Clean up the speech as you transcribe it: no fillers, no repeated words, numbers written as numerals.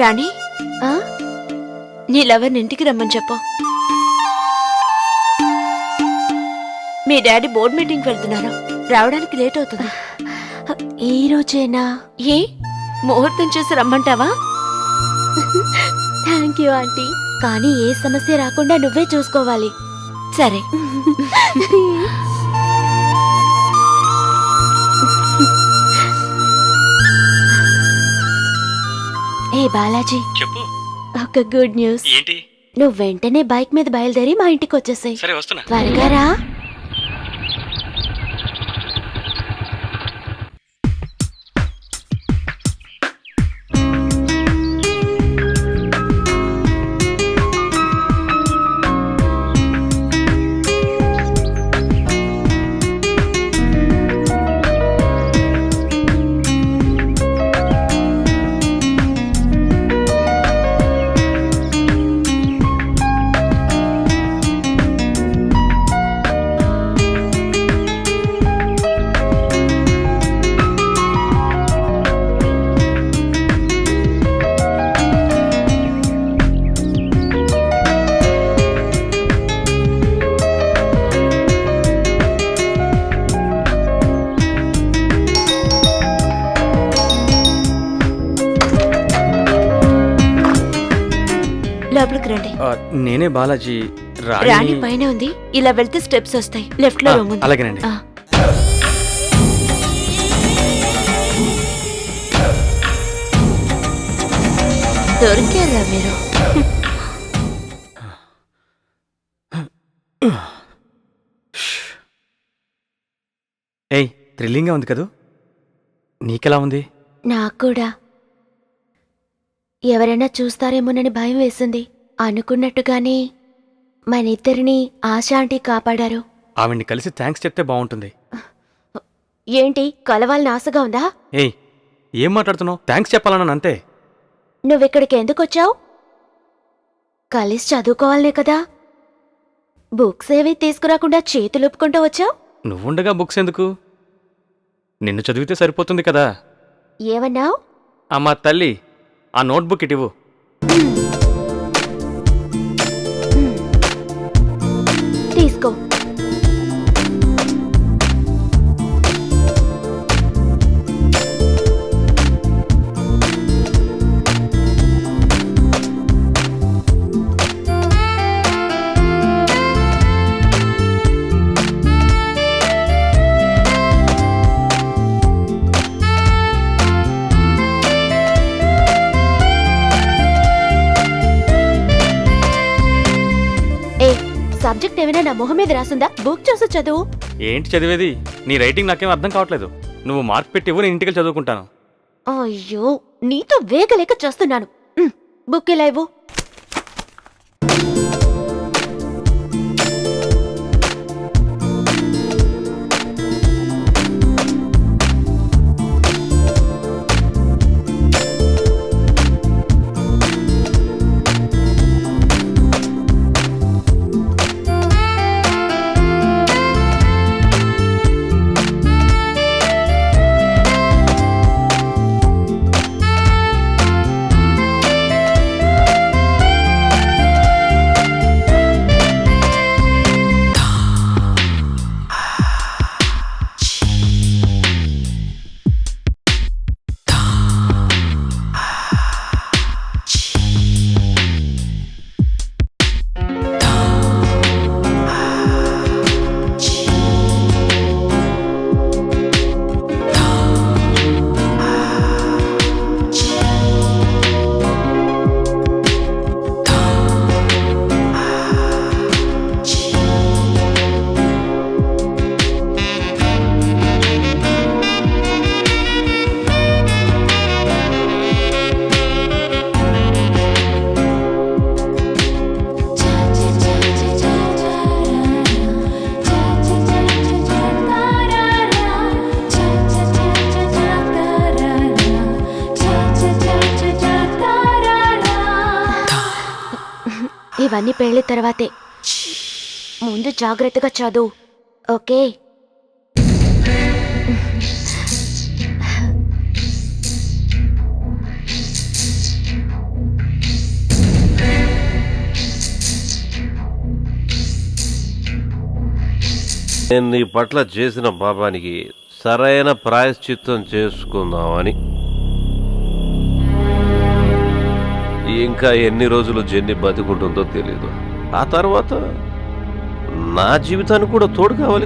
రాణి, ఆ? నీ లవర్ని ఇంటికి రమ్మని చెప్పు. మీ డాడీ బోర్డ్ మీటింగ్కి వెళ్తున్నారు, రావడానికి లేట్ అవుతుంది. ఈ రోజేనా? ఏ ముహూర్తం చేసి రమ్మంటావా? థ్యాంక్ యూ ఆంటీ, కానీ ఏ సమస్య రాకుండా నువ్వే చూసుకోవాలి. సరే. ఏ బాలాజీ, చెప్పు. ఒక గుడ్ న్యూస్. ఏంటి? నువ్వు వెంటనే బైక్ మీద బయలుదేరి మా ఇంటికి వచ్చేసాయి. సరే, వస్తున్నా. త్వరగా రా. లోపలికి రండి. నేనే బాలాజీ. రాణి పైన ఉంది, ఇలా వెళ్తే స్టెప్స్ వస్తాయి, లెఫ్ట్ లో రూమ్ ఉంది. అలాగేనండి. దొరికారా మీరు? ఏయ్, థ్రిల్లింగ్గా ఉంది కదూ? నీకెలా ఉంది? నాకు కూడా. ఎవరైనా చూస్తారేమోనని భయం వేసింది. అనుకున్నట్టుగానే మనిద్దరిని ఆశా ఆంటీ కాపాడారు. ఆవిడ్ని కలిసి థ్యాంక్స్ చెప్తే బాగుంటుంది. ఏంటి, కలవాలని ఆశగా ఉందా? ఏయ్, ఏం మాట్లాడుతున్నావు? థ్యాంక్స్ చెప్పాలన్నాను అంతే. నువ్విక్కడికి ఎందుకొచ్చావు? కలిసి చదువుకోవాలనే కదా. బుక్స్ ఏవి తీసుకురాకుండా చేతులుపుకుంటూ వచ్చావు. నువ్వుండగా బుక్స్ ఎందుకు? నిన్ను చదివితే సరిపోతుంది కదా. ఏమన్నావు? అమ్మా తల్లి, ఆ నోట్బుక్ ఇటివ్వు. తీసుకో. సబ్జెక్ట్ ఏమైనా నా మొహం మీద రాసుందా? బుక్ చూసి చదువు. ఏంటి చదివేది? నీ రైటింగ్ నాకేం అర్థం కావట్లేదు. నువ్వు మార్క్ పెట్టివ్వు, నేను ఇంటికి చదువుకుంటాను. అయ్యో, నీతో వేగలేక చేస్తున్నాను. బుక్ ఇలా ఇవ్వు. ఇవన్నీ పెళ్లి తర్వాతే. ముందు జాగ్రత్తగా చదువు, ఓకే? నేను నీ పట్ల చేసిన పాపానికి సరైన ప్రాయశ్చిత్తం చేసుకుందామని. ఇంకా ఎన్ని రోజులు జెన్నీ బతికుంటుందో తెలీదు. ఆ తర్వాత నా జీవితానికి కూడా తోడు కావాలి